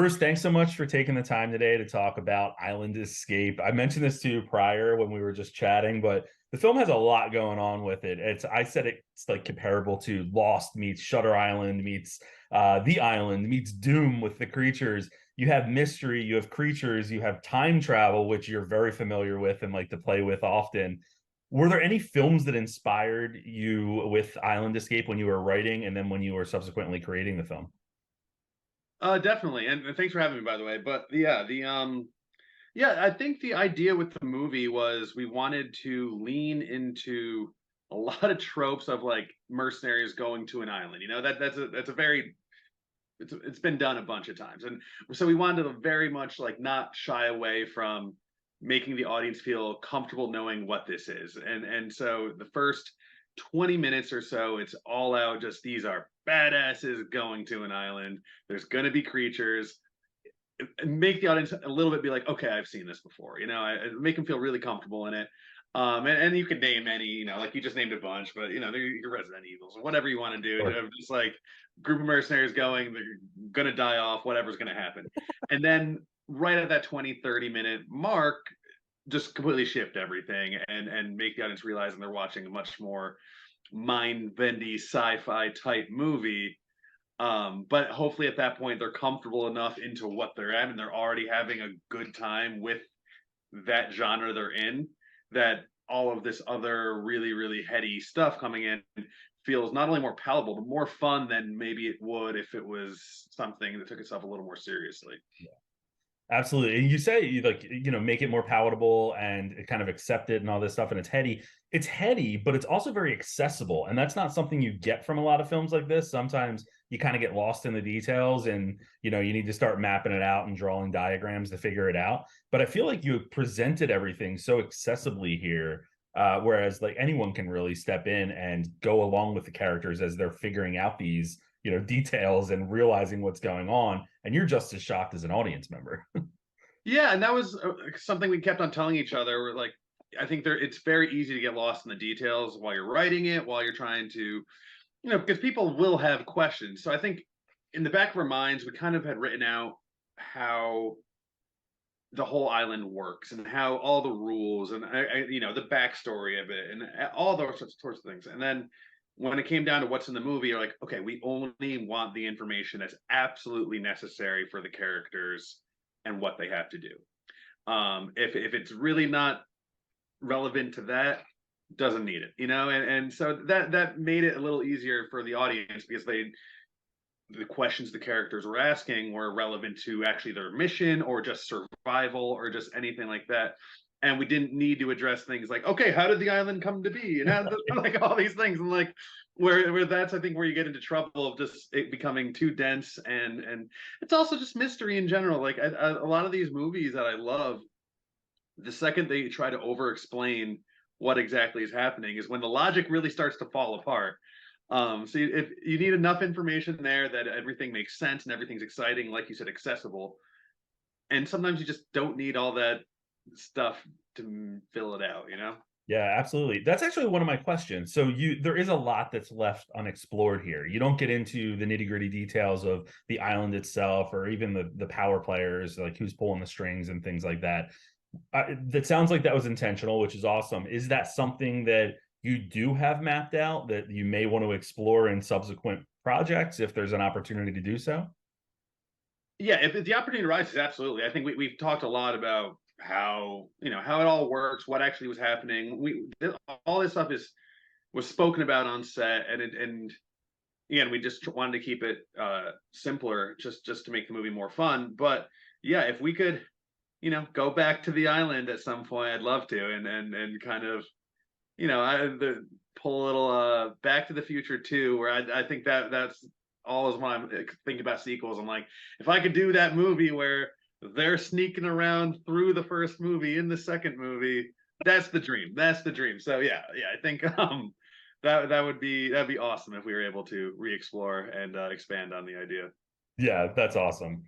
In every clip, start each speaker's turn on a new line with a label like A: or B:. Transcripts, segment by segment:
A: Bruce, thanks so much for taking the time today to talk about Island Escape. I mentioned this to you prior when we were just chatting, but the film has a lot going on with it. I said it's like comparable to Lost meets Shutter Island meets The Island meets Doom with the creatures. You have mystery, you have creatures, you have time travel, which you're very familiar with and like to play with often. Were there any films that inspired you with Island Escape when you were writing and then when you were subsequently creating the film?
B: Definitely, and thanks for having me, by the way. But yeah, I think the idea with the movie was we wanted to lean into a lot of tropes of like mercenaries going to an island. You know, that's a very it's been done a bunch of times, and so we wanted to very much like not shy away from making the audience feel comfortable knowing what this is. And so the first 20 minutes or so, it's all out. Just these are badasses going to an island. There's going to be creatures. And make the audience a little bit be like, okay, I've seen this before. You know, make them feel really comfortable in it. And you can name any, you know, like you just named a bunch, but you know, they're your Resident Evils, whatever you want to do.
A: Sure.
B: Just like group of mercenaries going, they're gonna die off, whatever's gonna happen. And then right at that 20-30 minute mark, just completely shift everything and make the audience realize they're watching a much more mind-bendy sci-fi type movie. But hopefully at that point they're comfortable enough into what they're at and they're already having a good time with that genre they're in, that all of this other really, really heady stuff coming in feels not only more palatable, but more fun than maybe it would if it was something that took itself a little more seriously.
A: Absolutely. And you say you like, make it more palatable and kind of accept it and all this stuff. And it's heady. It's heady, but it's also very accessible. And that's not something you get from a lot of films like this. Sometimes you kind of get lost in the details and, you need to start mapping it out and drawing diagrams to figure it out. But I feel like you presented everything so accessibly here. Whereas like anyone can really step in and go along with the characters as they're figuring out these details and realizing what's going on, and you're just as shocked as an audience member.
B: Yeah, and that was something we kept on telling each other. We're like, I think it's very easy to get lost in the details while you're writing it, while you're trying to, because people will have questions. So I think in the back of our minds, we kind of had written out how the whole island works and how all the rules and the backstory of it and all those sorts of things. And then when it came down to what's in the movie, you're like, okay, we only want the information that's absolutely necessary for the characters and what they have to do. If it's really not relevant to that, doesn't need it, and so that made it a little easier for the audience because the questions the characters were asking were relevant to actually their mission or just survival or just anything like that. And we didn't need to address things like, okay, how did the island come to be? And how, like all these things. And like where that's I think where you get into trouble of just it becoming too dense and it's also just mystery in general. Like a lot of these movies that I love, the second they try to over explain what exactly is happening is when the logic really starts to fall apart. So if you need enough information there that everything makes sense and everything's exciting, like you said, accessible, and sometimes you just don't need all that stuff to fill it out.
A: Yeah, absolutely. That's actually one of my questions. So there is a lot that's left unexplored here. You don't get into the nitty-gritty details of the island itself or even the power players, like who's pulling the strings and things like that. That sounds like that was intentional, which is awesome. Is that something that you do have mapped out that you may want to explore in subsequent projects if there's an opportunity to do so?
B: Yeah, if the opportunity arises, absolutely. I think we've talked a lot about how it all works, what actually was happening. All this stuff was spoken about on set, and again, we just wanted to keep it simpler, just to make the movie more fun. But yeah, if we could, go back to the island at some point, I'd love to, and kind of, pull a little Back to the Future too, where I think that's always when I'm thinking about sequels. I'm like, if I could do that movie where they're sneaking around through the first movie in the second movie, that's the dream. That's the dream. So yeah, I think that'd be awesome if we were able to re-explore and expand on the idea.
A: Yeah, that's awesome.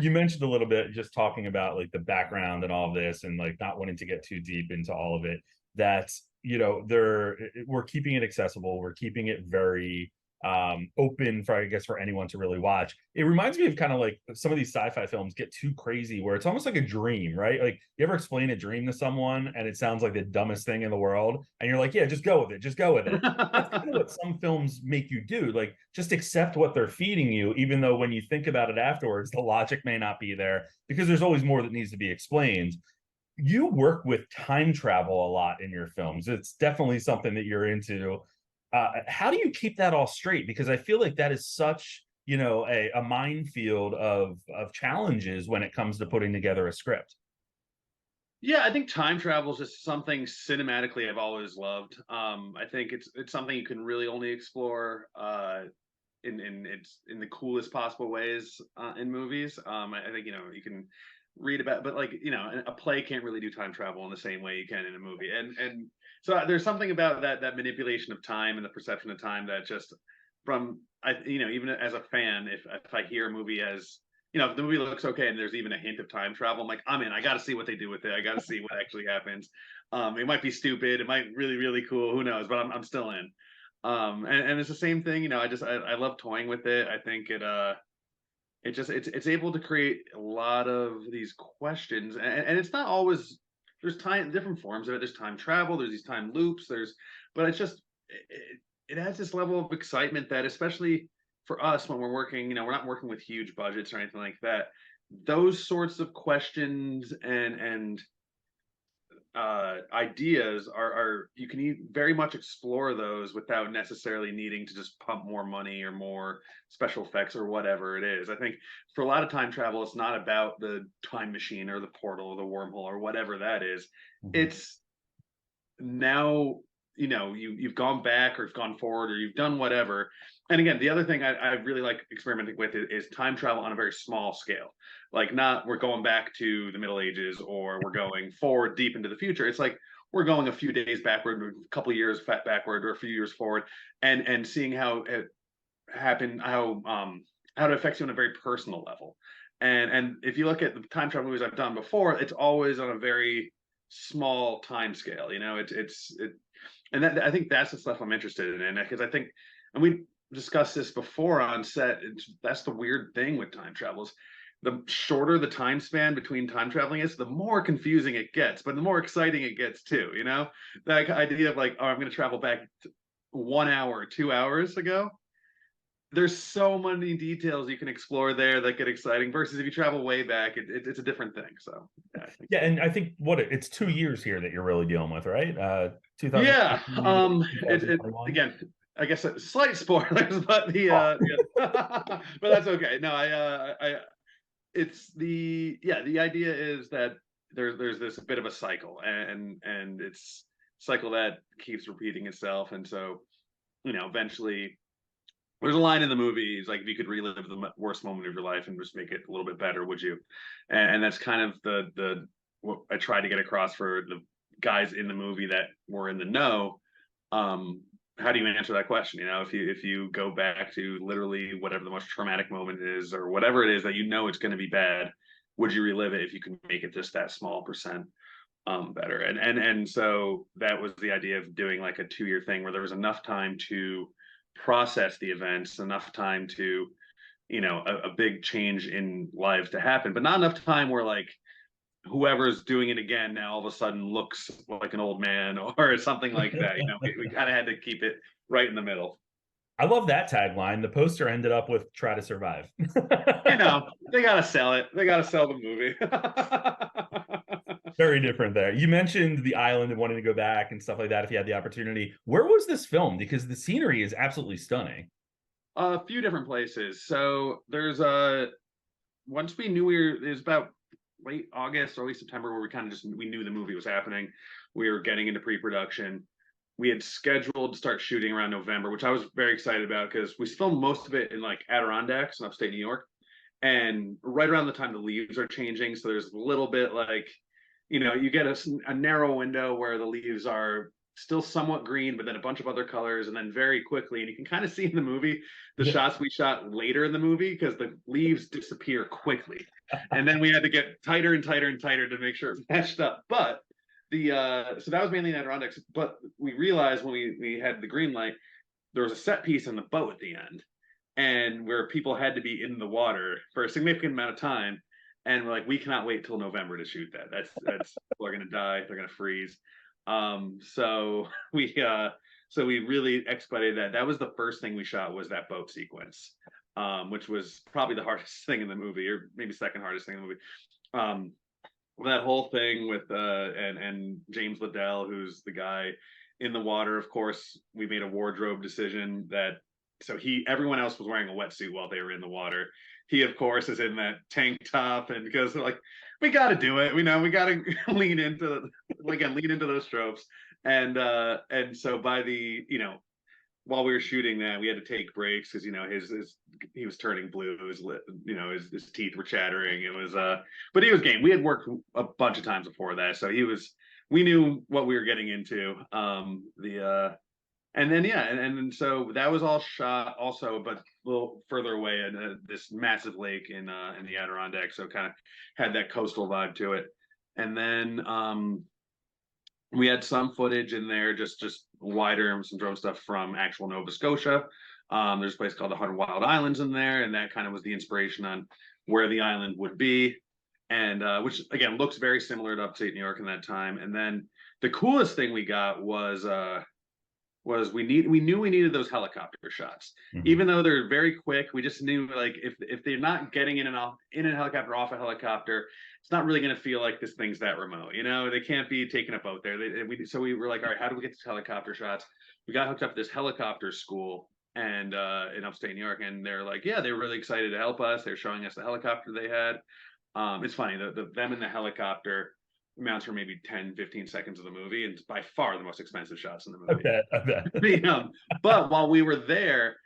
A: You mentioned a little bit just talking about like the background and all of this and like not wanting to get too deep into all of it. That, we're keeping it accessible. We're keeping it very open for, I guess, for anyone to really watch. It reminds me of kind of like some of these sci-fi films get too crazy where it's almost like a dream, right? Like you ever explain a dream to someone and it sounds like the dumbest thing in the world, and you're like, yeah, just go with it, just go with it. That's kind of what some films make you do. Like just accept what they're feeding you, even though when you think about it afterwards, the logic may not be there because there's always more that needs to be explained. You work with time travel a lot in your films. It's definitely something that you're into. How do you keep that all straight? Because I feel like that is such, a minefield of challenges when it comes to putting together a script.
B: Yeah, I think time travel is just something cinematically I've always loved. I think it's something you can really only explore in the coolest possible ways in movies. I think you can read about, but like a play can't really do time travel in the same way you can in a movie, and so there's something about that manipulation of time and the perception of time that just from even as a fan, if I hear a movie as if the movie looks okay and there's even a hint of time travel, I'm like, I'm in. I got to see what they do with it. I got to see what actually happens. It might be stupid. It might really, really cool. Who knows? But I'm still in. And it's the same thing. I love toying with it. I think it's able to create a lot of these questions, and it's not always there's time different forms of it. There's time travel. There's these time loops. But it's just it adds this level of excitement that especially for us when we're working, we're not working with huge budgets or anything like that. Those sorts of questions and ideas are you can very much explore those without necessarily needing to just pump more money or more special effects or whatever it is. I think for a lot of time travel, it's not about the time machine or the portal or the wormhole or whatever that is.
A: Mhm.
B: It's now you've gone back or you've gone forward or you've done whatever. And again, the other thing I really like experimenting with is time travel on a very small scale. Like not we're going back to the Middle Ages or we're going forward deep into the future. It's like we're going a few days backward, a couple of years backward, or a few years forward, and seeing how it happened, how it affects you on a very personal level. And if you look at the time travel movies I've done before, it's always on a very small time scale. And that I think that's the stuff I'm interested in because I think, and we discussed this before on set. That's the weird thing with time travels. The shorter the time span between time traveling is, the more confusing it gets, but the more exciting it gets too. That idea of like, oh, I'm going to travel back 1 hour, 2 hours ago. There's so many details you can explore there that get exciting. Versus if you travel way back, it's a different thing. So yeah, I think.
A: Yeah, and I think it's 2 years here that you're really dealing with, right?
B: Yeah,
A: 2019 to
B: it
A: 2021.
B: again. I guess slight spoilers, but
A: Oh,
B: but that's okay. No, it's the idea is that there's this bit of a cycle, and it's cycle that keeps repeating itself, and so eventually there's a line in the movie. He's like, if you could relive the worst moment of your life and just make it a little bit better, would you? And that's kind of the what I tried to get across for the guys in the movie that were in the know. How do you answer that question? If you go back to literally whatever the most traumatic moment is, or whatever it is that it's going to be bad, would you relive it if you can make it just that small percent better? And so that was the idea of doing like a 2 year thing where there was enough time to process the events, enough time to a big change in lives to happen, but not enough time where like whoever's doing it again now all of a sudden looks like an old man or something like that. We kind of had to keep it right in the middle.
A: I love that tagline. The poster ended up with "Try to survive."
B: They gotta sell it. They gotta sell the movie.
A: Very different there. You mentioned the island and wanting to go back and stuff like that if you had the opportunity. Where was this filmed? Because the scenery is absolutely stunning.
B: A few different places. So there's once we knew it was about late August, early September, where we kind of just we knew the movie was happening. We were getting into pre-production. We had scheduled to start shooting around November, which I was very excited about because we filmed most of it in like Adirondacks in upstate New York. And right around the time the leaves are changing, so there's a little bit like, you get a narrow window where the leaves are still somewhat green, but then a bunch of other colors, and then very quickly, and you can kind of see in the movie the
A: Yeah.
B: shots we shot later in the movie because the leaves disappear quickly, and then we had to get tighter and tighter and tighter to make sure it matched up. But so that was mainly in Adirondacks. But we realized when we had the green light, there was a set piece in the boat at the end, and where people had to be in the water for a significant amount of time. And we're like, we cannot wait till November to shoot that. That's people are gonna die, they're gonna freeze. So we really expedited that. That was the first thing we shot, was that boat sequence, which was probably the hardest thing in the movie, or maybe second hardest thing in the movie. Um, that whole thing with and James Liddell, who's the guy in the water. Of course, we made a wardrobe decision that so everyone else was wearing a wetsuit while they were in the water. He, of course, is in that tank top, and because like we got to do it, we got to lean into those tropes, and so by the while we were shooting that, we had to take breaks because he was turning blue, his teeth were chattering. It was but he was game. We had worked a bunch of times before that, so we knew what we were getting into. And then and so that was all shot also, but a little further away in this massive lake in the Adirondack, so kind of had that coastal vibe to it. And then we had some footage in there, just wider, and some drone stuff from actual Nova Scotia. There's a place called the 100 Wild Islands in there, and that kind of was the inspiration on where the island would be, and which again looks very similar to upstate New York in that time. And then the coolest thing we got was we knew we needed those helicopter shots. Mm-hmm. Even though they're very quick, we just knew like if they're not getting in a helicopter, off a helicopter, it's not really going to feel like this thing's that remote. They can't be taking a boat there. So we were like, all right, how do we get these helicopter shots? We got hooked up to this helicopter school and in upstate New York, and they're like, yeah, they were really excited to help us. They're showing us the helicopter they had. It's funny, them in the helicopter amounts for maybe 10-15 seconds of the movie, and it's by far the most expensive shots in the movie.
A: I bet.
B: But while we were there,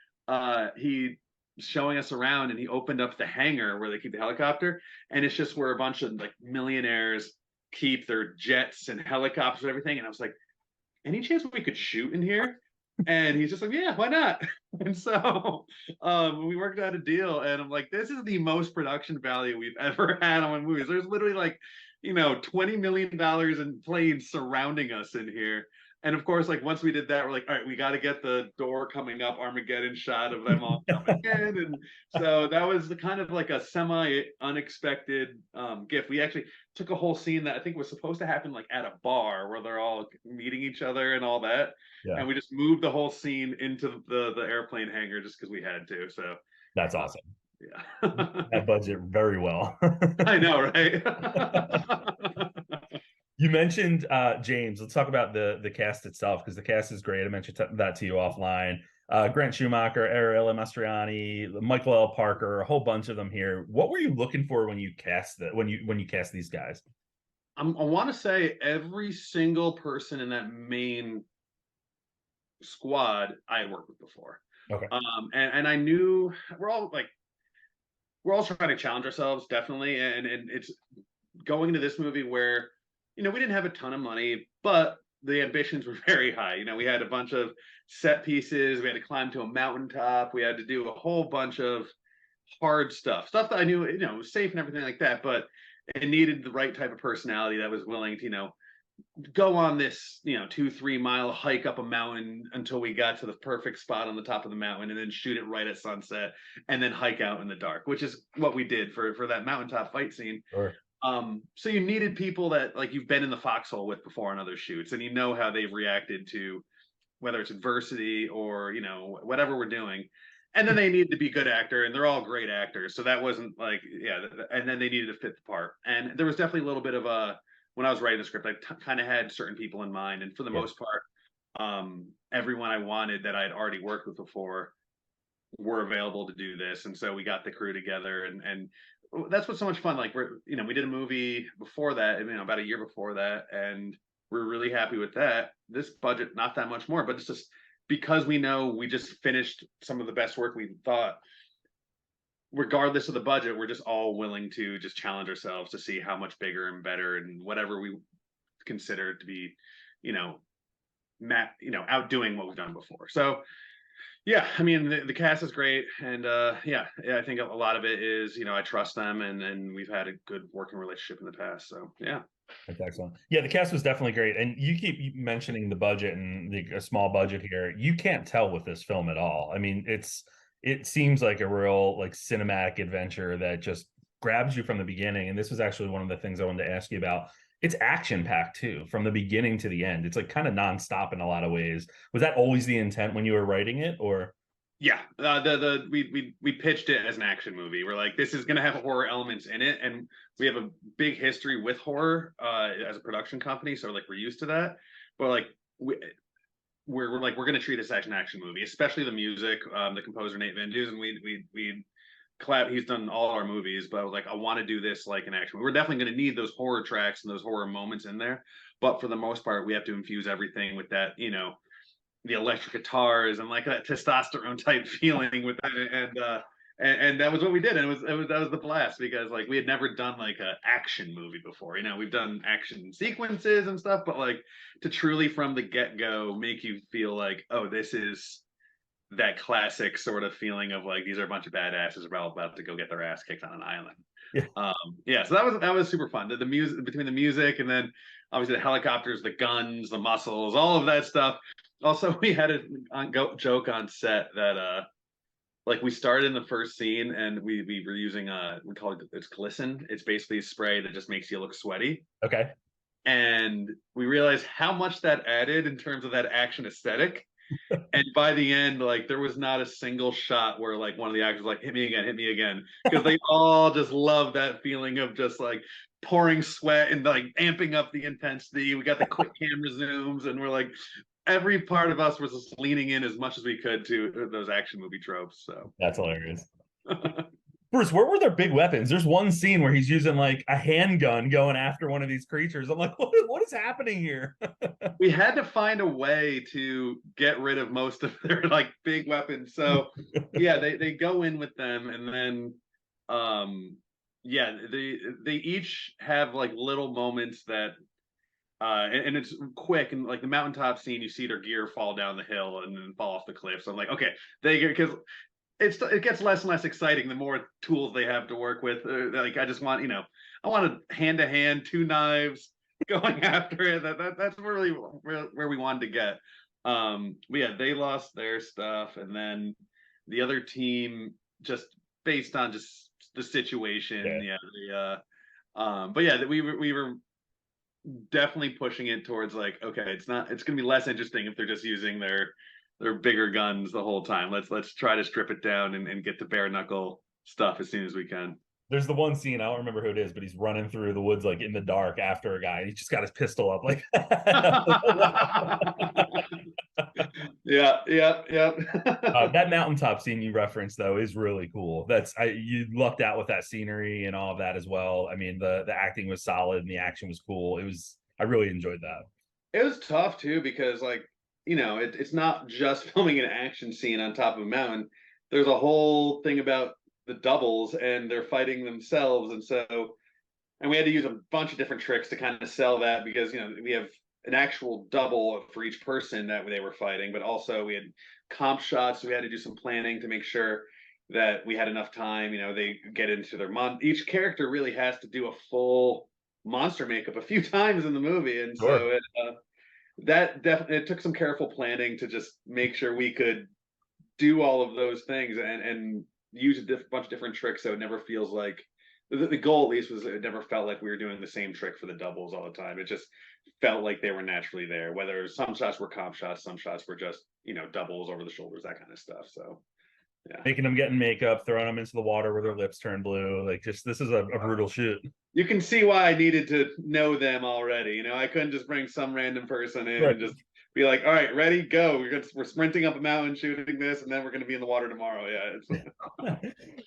B: he showing us around, and he opened up the hangar where they keep the helicopter, and it's just where a bunch of like millionaires keep their jets and helicopters and everything. And I was like, any chance we could shoot in here? And he's just like, yeah, why not? And so we worked out a deal, and I'm like, this is the most production value we've ever had on movies. There's literally like $20 million in planes surrounding us in here. And of course, like once we did that, we're like, all right, we got to get the door coming up, Armageddon shot of them all coming in. And so that was the kind of like a semi unexpected gift. We actually took a whole scene that I think was supposed to happen like at a bar where they're all meeting each other and all that. Yeah. And we just moved the whole scene into the airplane hangar just because we had to. So
A: that's awesome.
B: Yeah.
A: That budget very well.
B: I know, right?
A: You mentioned James. Let's talk about the cast itself, because the cast is great. I mentioned that to you offline. Grant Schumacher, Ariella Mastriani, Michael L. Parker, a whole bunch of them here. What were you looking for when you cast when you cast these guys?
B: I want to say every single person in that main squad I had worked with before.
A: Okay.
B: And I knew we're all trying to challenge ourselves, definitely. And it's going into this movie where, we didn't have a ton of money, but the ambitions were very high. We had a bunch of set pieces. We had to climb to a mountaintop. We had to do a whole bunch of hard stuff that I knew, was safe and everything like that, but it needed the right type of personality that was willing to, go on this 2-3 mile hike up a mountain until we got to the perfect spot on the top of the mountain, and then shoot it right at sunset, and then hike out in the dark, which is what we did for that mountaintop fight scene.
A: Sure.
B: So you needed people that like you've been in the foxhole with before on other shoots, and how they've reacted to whether it's adversity or whatever we're doing. And then they needed to be good actor, and they're all great actors, so that wasn't like and then they needed to fit the part. And there was definitely a little bit of a, when I was writing the script, I kind of had certain people in mind, and for the most part, everyone I wanted that I had already worked with before were available to do this. And so we got the crew together, and that's what's so much fun. Like we did a movie before that, about a year before that, and we're really happy with that. This budget, not that much more, but it's just because we know we just finished some of the best work we thought. Regardless of the budget, we're just all willing to just challenge ourselves to see how much bigger and better and whatever we consider to be, outdoing what we've done before. So yeah, the cast is great, and I think a lot of it is I trust them, and we've had a good working relationship in the past. So yeah.
A: That's excellent. Yeah, the cast was definitely great. And you keep mentioning the budget and a small budget here. You can't tell with this film at all. I mean, it seems like a real like cinematic adventure that just grabs you from the beginning. And this was actually one of the things I wanted to ask you about. It's action packed too, from the beginning to the end. It's like kind of nonstop in a lot of ways. Was that always the intent when you were writing it, or?
B: Yeah, we pitched it as an action movie. We're like, this is going to have horror elements in it, and we have a big history with horror as a production company, so like we're used to that. But like we're like we're going to treat this as an action movie, especially the music. The composer Nate Vindus, and we collab. He's done all our movies, but I was like, I want to do this like an action. We're definitely going to need those horror tracks and those horror moments in there, but for the most part, we have to infuse everything with that, the electric guitars and like that testosterone type feeling with that, and that was what we did, and that was the blast because like we had never done like a action movie before. We've done action sequences and stuff, but like to truly from the get go make you feel like, oh, this is that classic sort of feeling of like these are a bunch of badasses about to go get their ass kicked on an island.
A: Yeah.
B: Yeah, so that was super fun. The music, between the music and then obviously the helicopters, the guns, the muscles, all of that stuff. Also, we had a joke on set that like we started in the first scene and we were using we call it's glisten. It's basically a spray that just makes you look sweaty.
A: Okay.
B: And we realized how much that added in terms of that action aesthetic. And by the end, like there was not a single shot where like one of the actors like hit me again, because they all just love that feeling of just like pouring sweat and like amping up the intensity. We got the quick camera zooms, and we're like every part of us was just leaning in as much as we could to those action movie tropes. So
A: That's hilarious. Bruce, where were their big weapons? There's one scene where he's using like a handgun going after one of these creatures. I'm like, what is happening here?
B: we had to find a way to get rid of most of their like big weapons. So yeah, they go in with them, and then yeah, they each have like little moments that and it's quick, and like the mountaintop scene, you see their gear fall down the hill and then fall off the cliff. So I'm like, okay, because it gets less and less exciting the more tools they have to work with. Like I just want, I want a hand to hand, two knives going after it. That's really where we wanted to get. But yeah, they lost their stuff, and then the other team, just based on just the situation,
A: Yeah.
B: but yeah, we were definitely pushing it towards like, okay, it's gonna be less interesting if they're just using their bigger guns the whole time. Let's try to strip it down and get the bare knuckle stuff as soon as we can.
A: There's the one scene, I don't remember who it is, but he's running through the woods like in the dark after a guy. And he's just got his pistol up like
B: Yeah, yeah, yeah.
A: that mountaintop scene you referenced though is really cool. You lucked out with that scenery and all of that as well. I mean, the acting was solid and the action was cool. I really enjoyed that.
B: It was tough too because like, it's not just filming an action scene on top of a mountain. There's a whole thing about the doubles and they're fighting themselves, and we had to use a bunch of different tricks to kind of sell that because we have an actual double for each person that they were fighting, but also we had comp shots, so we had to do some planning to make sure that we had enough time. They get into their each character really has to do a full monster makeup a few times in the movie, and
A: Sure.
B: so that definitely it took some careful planning to just make sure we could do all of those things and use a bunch of different tricks so it never feels like the goal at least was it never felt like we were doing the same trick for the doubles all the time. It just felt like they were naturally there, whether some shots were comp shots, some shots were just doubles over the shoulders, that kind of stuff. So yeah,
A: Making them get in makeup, throwing them into the water where their lips turn blue. Like, just this is a brutal shoot.
B: you can see why I needed to know them already. I couldn't just bring some random person in
A: Right.
B: and just be like, all right, ready, go. We're sprinting up a mountain shooting this, and then we're going to be in the water tomorrow. Yeah.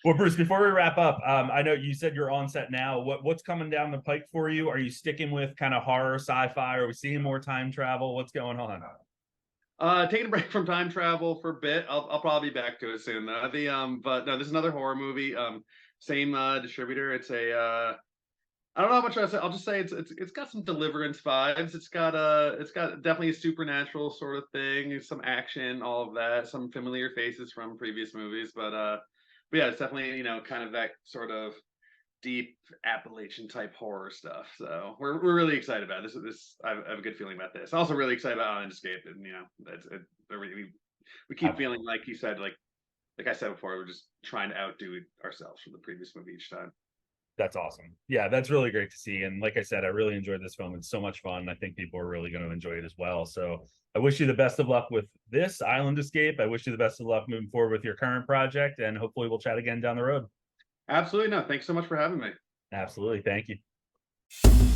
A: Well, Bruce, before we wrap up, I know you said you're on set now. What's coming down the pike for you? Are you sticking with kind of horror, sci-fi? Are we seeing more time travel? What's going on?
B: Taking a break from time travel for a bit. I'll probably be back to it soon. But no, this is another horror movie. Same distributor. It's a I don't know how much I say. I'll just say it's got some Deliverance vibes. It's got definitely a supernatural sort of thing, some action, all of that, some familiar faces from previous movies. But yeah, it's definitely kind of that sort of deep Appalachian type horror stuff. So we're really excited about this. I have a good feeling about this. Also really excited about Island Escape, and we keep feeling like you said, like I said before, we're just trying to outdo ourselves from the previous movie each time.
A: That's awesome. Yeah, that's really great to see. And like I said, I really enjoyed this film. It's so much fun. I think people are really going to enjoy it as well. So I wish you the best of luck with this Island Escape. I wish you the best of luck moving forward with your current project, and hopefully we'll chat again down the road.
B: Absolutely. No, thanks so much for having me.
A: Absolutely. Thank you.